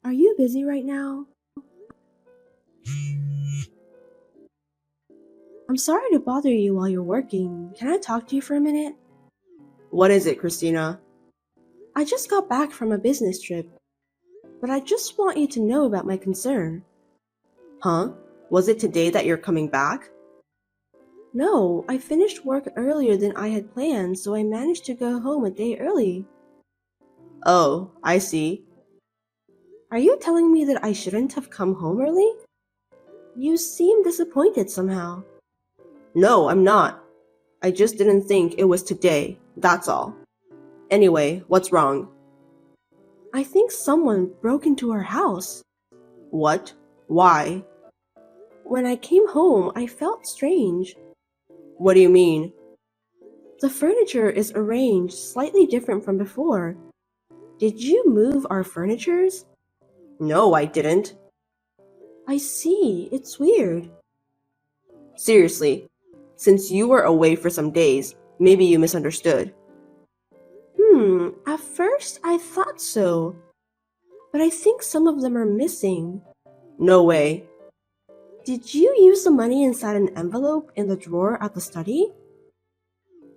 Are you busy right now? I'm sorry to bother you while you're working. Can I talk to you for a minute? What is it, Christina? I just got back from a business trip, but I just want you to know about my concern. Huh? Was it today that you're coming back? No, I finished work earlier than I had planned, so I managed to go home a day early. Oh, I see. Are you telling me that I shouldn't have come home early? You seem disappointed somehow. No, I'm not. I just didn't think it was today, that's all. Anyway, what's wrong? I think someone broke into our house. What? Why? When I came home, I felt strange. What do you mean? The furniture is arranged slightly different from before. Did you move our furnitures? No, I didn't. I see, it's weird. Seriously, since you were away for some days, maybe you misunderstood. At first I thought so, but I think some of them are missing. No way. Did you use the money inside an envelope in the drawer at the study?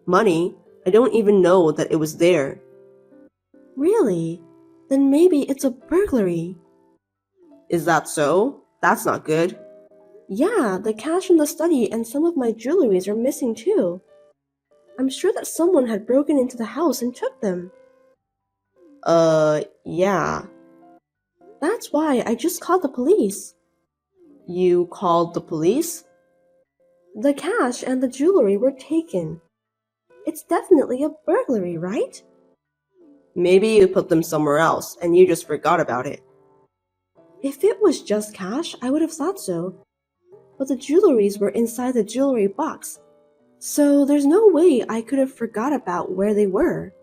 Money? I don't even know that it was there. Really? Then maybe it's a burglary. Is that so? That's not good. Yeah, the cash in the study and some of my jewelries are missing too. I'm sure that someone had broken into the house and took them. Yeah. That's why I just called the police. You called the police? The cash and the jewelry were taken. It's definitely a burglary, right? Maybe you put them somewhere else and you just forgot about it. If it was just cash, I would have thought so. But the jewelries were inside the jewelry box, so there's no way I could have forgot about where they were.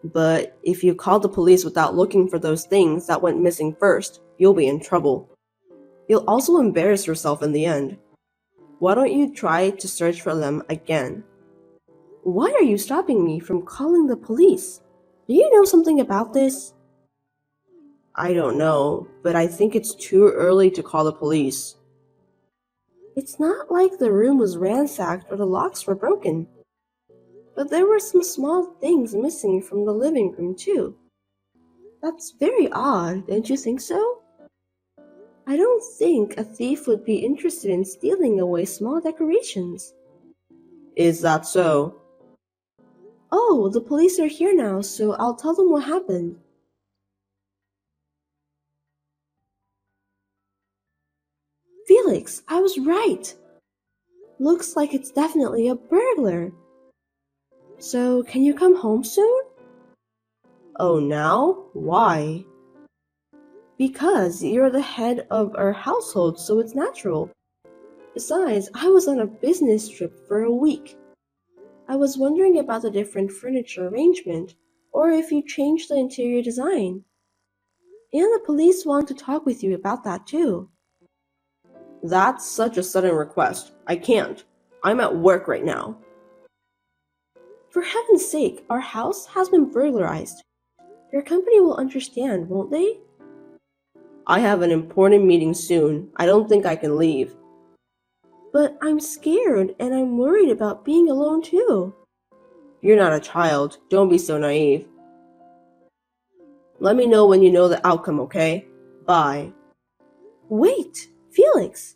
But if you called the police without looking for those things that went missing first, you'll be in trouble. You'll also embarrass yourself in the end. Why don't you try to search for them again? Why are you stopping me from calling the police? Do you know something about this? I don't know, but I think it's too early to call the police. It's not like the room was ransacked or the locks were broken. But there were some small things missing from the living room, too. That's very odd, don't you think so? I don't think a thief would be interested in stealing away small decorations. Is that so? Oh, the police are here now, so I'll tell them what happened. Felix, I was right. Looks like it's definitely a burglar. So, can you come home soon? Oh, now? Why? Because you're the head of our household, so it's natural. Besides, I was on a business trip for a week. I was wondering about the different furniture arrangement, or if you changed the interior design. And the police want to talk with you about that too. That's such a sudden request. I can't. I'm at work right now. For heaven's sake, our house has been burglarized. Your company will understand, won't they? I have an important meeting soon. I don't think I can leave. But I'm scared and I'm worried about being alone too. You're not a child. Don't be so naive. Let me know when you know the outcome, okay? Bye. Wait, Felix!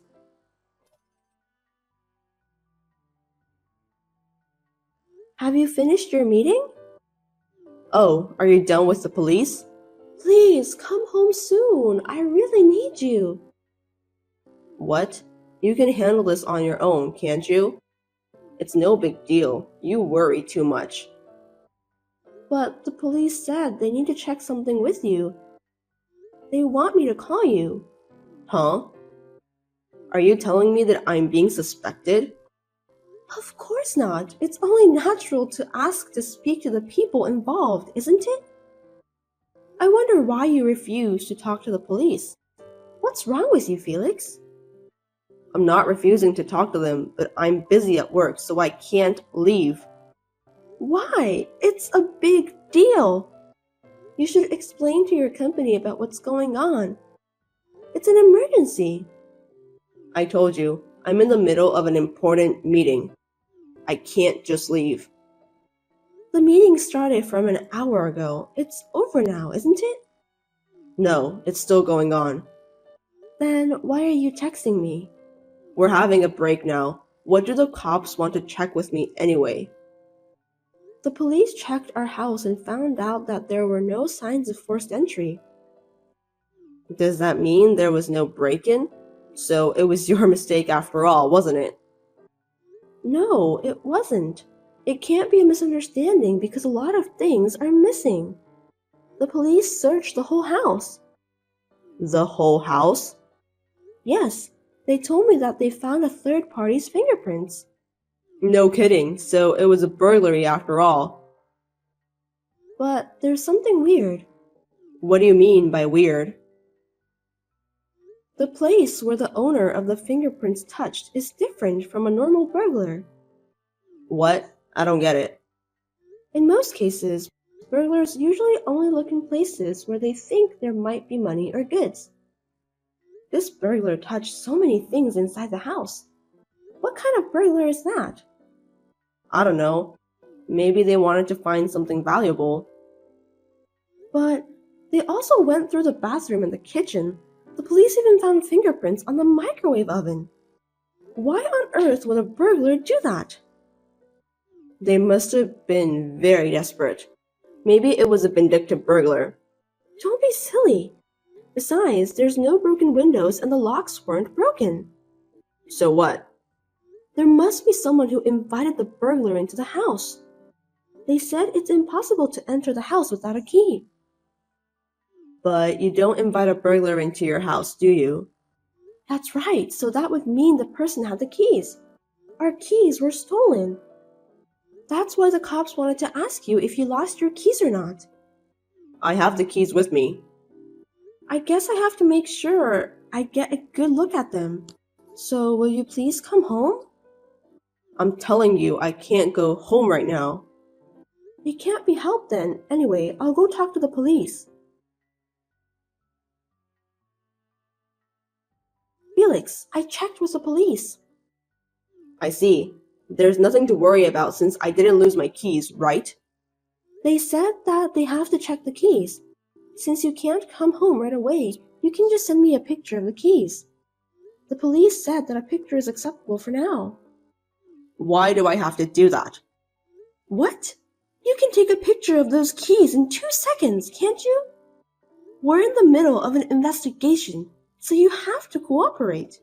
Have you finished your meeting? Oh, are you done with the police? Please, come home soon. I really need you. What? You can handle this on your own, can't you? It's no big deal. You worry too much. But the police said they need to check something with you. They want me to call you. Huh? Are you telling me that I'm being suspected? Of course not. It's only natural to ask to speak to the people involved, isn't it? I wonder why you refuse to talk to the police. What's wrong with you, Felix? I'm not refusing to talk to them, but I'm busy at work, so I can't leave. Why? It's a big deal. You should explain to your company about what's going on. It's an emergency. I told you, I'm in the middle of an important meeting. I can't just leave. The meeting started from an hour ago. It's over now, isn't it? No, it's still going on. Then why are you texting me? We're having a break now. What do the cops want to check with me anyway? The police checked our house and found out that there were no signs of forced entry. Does that mean there was no break-in? So it was your mistake after all, wasn't it? No, it wasn't. It can't be a misunderstanding because a lot of things are missing. The police searched the whole house. The whole house? Yes, they told me that they found a third party's fingerprints. No kidding, so it was a burglary after all. But there's something weird. What do you mean by weird? The place where the owner of the fingerprints touched is different from a normal burglar. What? I don't get it. In most cases, burglars usually only look in places where they think there might be money or goods. This burglar touched so many things inside the house. What kind of burglar is that? I don't know. Maybe they wanted to find something valuable. But they also went through the bathroom and the kitchen. The police even found fingerprints on the microwave oven. Why on earth would a burglar do that? They must have been very desperate. Maybe it was a vindictive burglar. Don't be silly. Besides, there's no broken windows and the locks weren't broken. So what? There must be someone who invited the burglar into the house. They said it's impossible to enter the house without a key. But you don't invite a burglar into your house, do you? That's right, so that would mean the person had the keys. Our keys were stolen. That's why the cops wanted to ask you if you lost your keys or not. I have the keys with me. I guess I have to make sure I get a good look at them. So will you please come home? I'm telling you, I can't go home right now. It can't be helped then. Anyway, I'll go talk to the police. Felix, I checked with the police. I see. There's nothing to worry about since I didn't lose my keys, right? They said that they have to check the keys. Since you can't come home right away, you can just send me a picture of the keys. The police said that a picture is acceptable for now. Why do I have to do that? What? You can take a picture of those keys in 2 seconds, can't you? We're in the middle of an investigation, so you have to cooperate.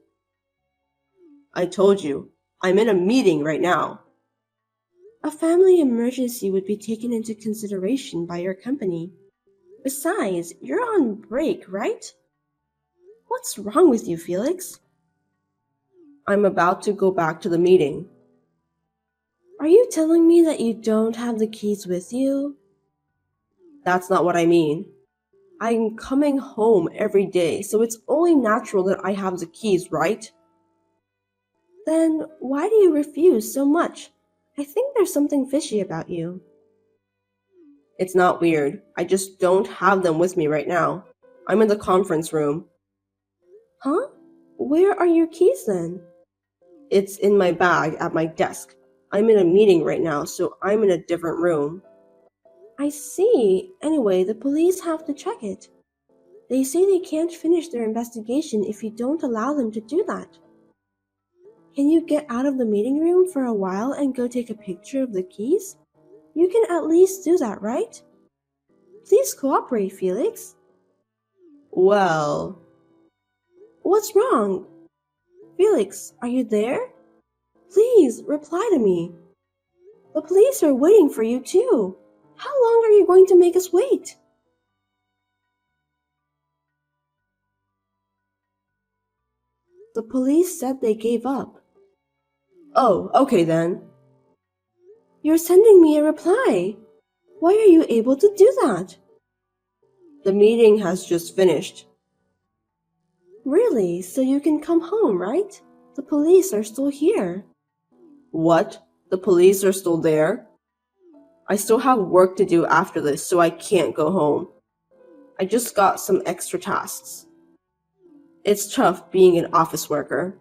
I told you, I'm in a meeting right now. A family emergency would be taken into consideration by your company. Besides, you're on break, right? What's wrong with you, Felix? I'm about to go back to the meeting. Are you telling me that you don't have the keys with you? That's not what I mean. I'm coming home every day, so it's only natural that I have the keys, right? Then why do you refuse so much? I think there's something fishy about you. It's not weird. I just don't have them with me right now. I'm in the conference room. Huh? Where are your keys then? It's in my bag at my desk. I'm in a meeting right now, so I'm in a different room. I see. Anyway, the police have to check it. They say they can't finish their investigation if you don't allow them to do that. Can you get out of the meeting room for a while and go take a picture of the keys? You can at least do that, right? Please cooperate, Felix. Well... What's wrong? Felix, are you there? Please, reply to me. The police are waiting for you too. How long are you going to make us wait? The police said they gave up. Oh, okay then. You're sending me a reply. Why are you able to do that? The meeting has just finished. Really? So you can come home, right? The police are still here. What? The police are still there? I still have work to do after this, so I can't go home. I just got some extra tasks. It's tough being an office worker.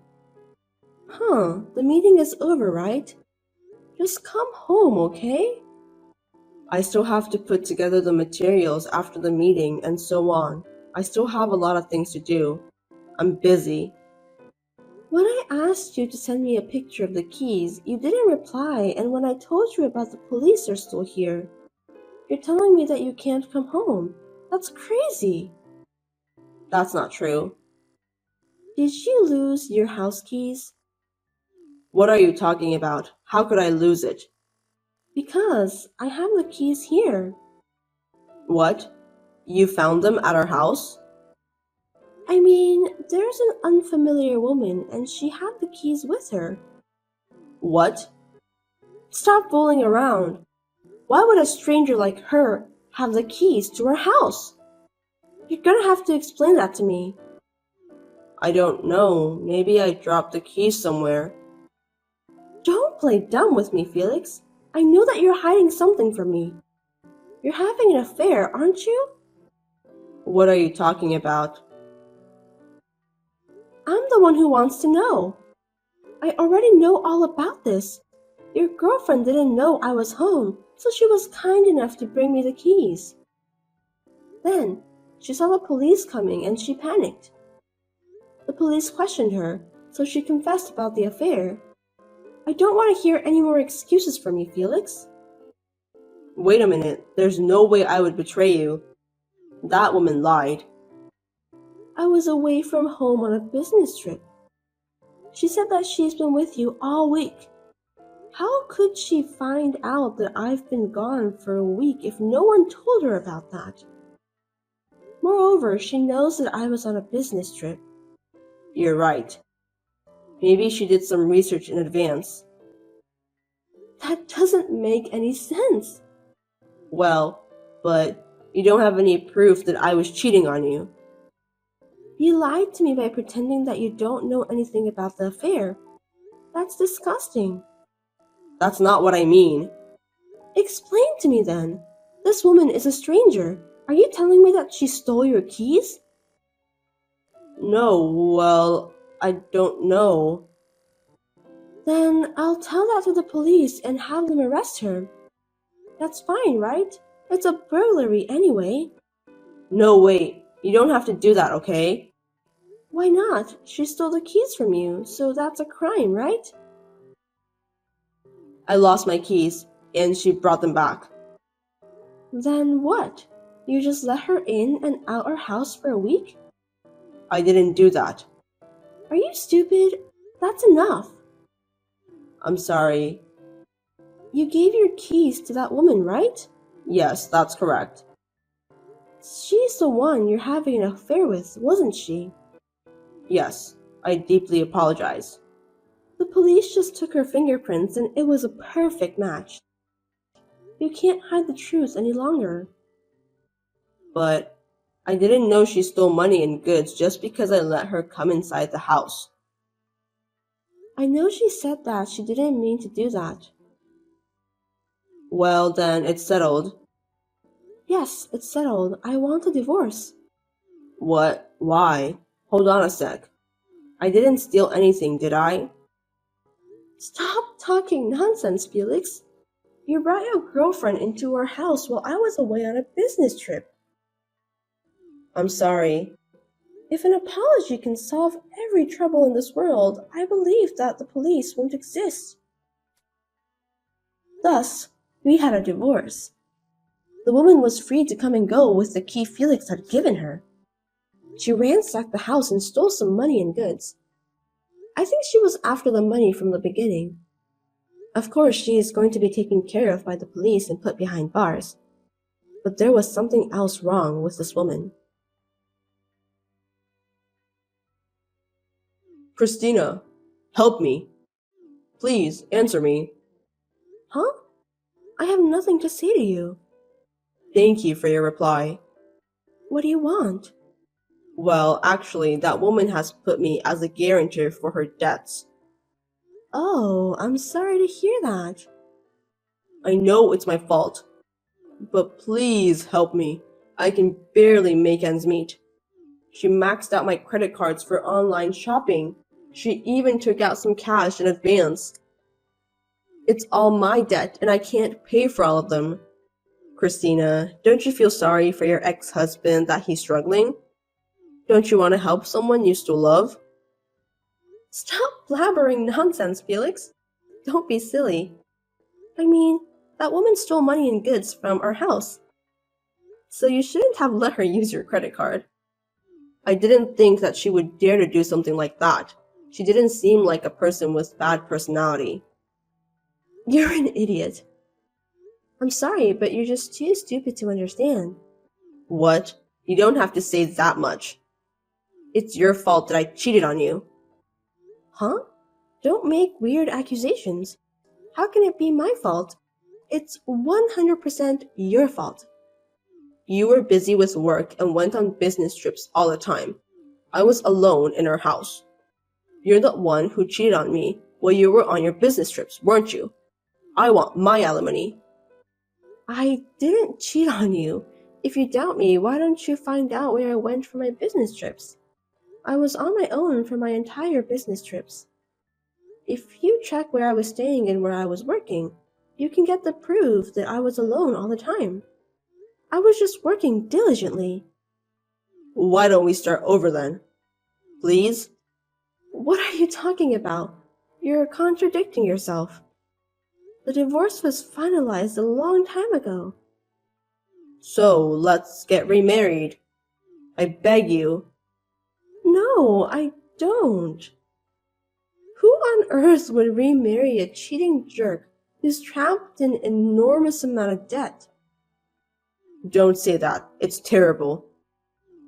The meeting is over, right? Just come home, okay? I still have to put together the materials after the meeting and so on. I still have a lot of things to do. I'm busy. When I asked you to send me a picture of the keys, you didn't reply, and when I told you about the police are still here, you're telling me that you can't come home. That's crazy. That's not true. Did you lose your house keys? What are you talking about? How could I lose it? Because I have the keys here. What? You found them at our house? I mean, there's an unfamiliar woman and she had the keys with her. What? Stop fooling around. Why would a stranger like her have the keys to our house? You're gonna have to explain that to me. I don't know. Maybe I dropped the keys somewhere. Don't play dumb with me, Felix. I know that you're hiding something from me. You're having an affair, aren't you? What are you talking about? I'm the one who wants to know. I already know all about this. Your girlfriend didn't know I was home, so she was kind enough to bring me the keys. Then, she saw the police coming and she panicked. The police questioned her, so she confessed about the affair. I don't want to hear any more excuses from you, Felix. Wait a minute. There's no way I would betray you. That woman lied. I was away from home on a business trip. She said that she's been with you all week. How could she find out that I've been gone for a week if no one told her about that? Moreover, she knows that I was on a business trip. You're right. Maybe she did some research in advance. That doesn't make any sense. Well, but you don't have any proof that I was cheating on you. You lied to me by pretending that you don't know anything about the affair. That's disgusting. That's not what I mean. Explain to me then. This woman is a stranger. Are you telling me that she stole your keys? No, well, I don't know. Then I'll tell that to the police and have them arrest her. That's fine, right? It's a burglary anyway. No, wait. You don't have to do that, okay? Why not? She stole the keys from you, so that's a crime, right? I lost my keys, and she brought them back. Then what? You just let her in and out our house for a week? I didn't do that. Are you stupid? That's enough. I'm sorry. You gave your keys to that woman, right? Yes, that's correct. She's the one you're having an affair with, wasn't she? Yes, I deeply apologize. The police just took her fingerprints and it was a perfect match. You can't hide the truth any longer. But I didn't know she stole money and goods just because I let her come inside the house. I know she said that she didn't mean to do that. Well, then it's settled. Yes, it's settled. I want a divorce. What? Why? Hold on a sec. I didn't steal anything, did I? Stop talking nonsense, Felix. You brought your girlfriend into our house while I was away on a business trip. I'm sorry. If an apology can solve every trouble in this world, I believe that the police won't exist. Thus, we had a divorce. The woman was free to come and go with the key Felix had given her. She ransacked the house and stole some money and goods. I think she was after the money from the beginning. Of course, she is going to be taken care of by the police and put behind bars. But there was something else wrong with this woman. Christina, help me. Please, answer me. Huh? I have nothing to say to you. Thank you for your reply. What do you want? Well, actually, that woman has put me as a guarantor for her debts. Oh, I'm sorry to hear that. I know it's my fault, but please help me. I can barely make ends meet. She maxed out my credit cards for online shopping. She even took out some cash in advance. It's all my debt, and I can't pay for all of them. Christina, don't you feel sorry for your ex-husband that he's struggling? Don't you want to help someone you still love? Stop blabbering nonsense, Felix. Don't be silly. I mean, that woman stole money and goods from our house. So you shouldn't have let her use your credit card. I didn't think that she would dare to do something like that. She didn't seem like a person with bad personality. You're an idiot. I'm sorry, but you're just too stupid to understand. What? You don't have to say that much. It's your fault that I cheated on you. Huh? Don't make weird accusations. How can it be my fault? It's 100% your fault. You were busy with work and went on business trips all the time. I was alone in our house. You're the one who cheated on me while you were on your business trips, weren't you? I want my alimony. I didn't cheat on you. If you doubt me, why don't you find out where I went for my business trips? I was on my own for my entire business trips. If you check where I was staying and where I was working, you can get the proof that I was alone all the time. I was just working diligently. Why don't we start over then? Please? What are you talking about? You're contradicting yourself. The divorce was finalized a long time ago. So, let's get remarried. I beg you. No, I don't. Who on earth would remarry a cheating jerk who's trapped in an enormous amount of debt? Don't say that. It's terrible.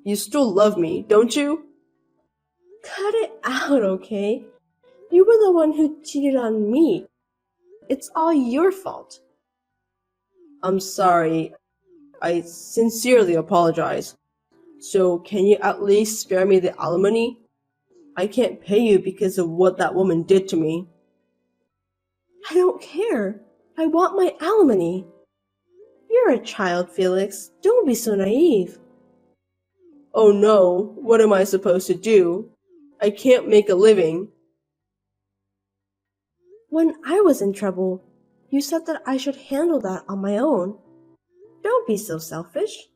You still love me, don't you? Cut it out, okay? You were the one who cheated on me. It's all your fault. I'm sorry. I sincerely apologize. So can you at least spare me the alimony? I can't pay you because of what that woman did to me. I don't care. I want my alimony. You're a child, Felix. Don't be so naive. Oh no, what am I supposed to do? I can't make a living. When I was in trouble, you said that I should handle that on my own. Don't be so selfish.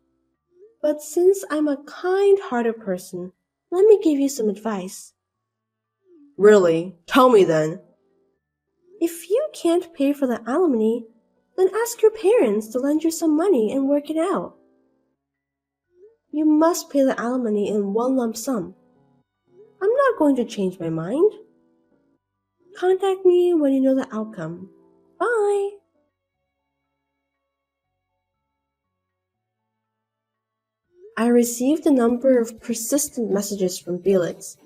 But since I'm a kind-hearted person, let me give you some advice. Really? Tell me then. If you can't pay for the alimony, then ask your parents to lend you some money and work it out. You must pay the alimony in one lump sum. I'm not going to change my mind. Contact me when you know the outcome. Bye! I received a number of persistent messages from Felix.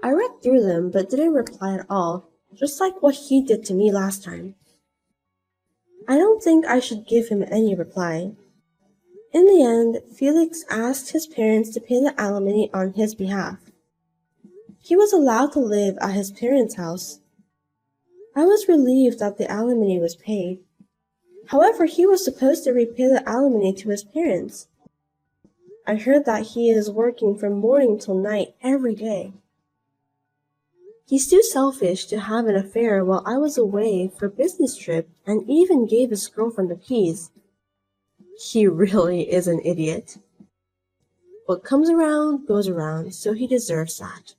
I read through them but didn't reply at all, just like what he did to me last time. I don't think I should give him any reply. In the end, Felix asked his parents to pay the alimony on his behalf. He was allowed to live at his parents' house. I was relieved that the alimony was paid. However, he was supposed to repay the alimony to his parents. I heard that he is working from morning till night every day. He's too selfish to have an affair while I was away for a business trip and even gave his girlfriend the keys. He really is an idiot. What comes around goes around, so he deserves that.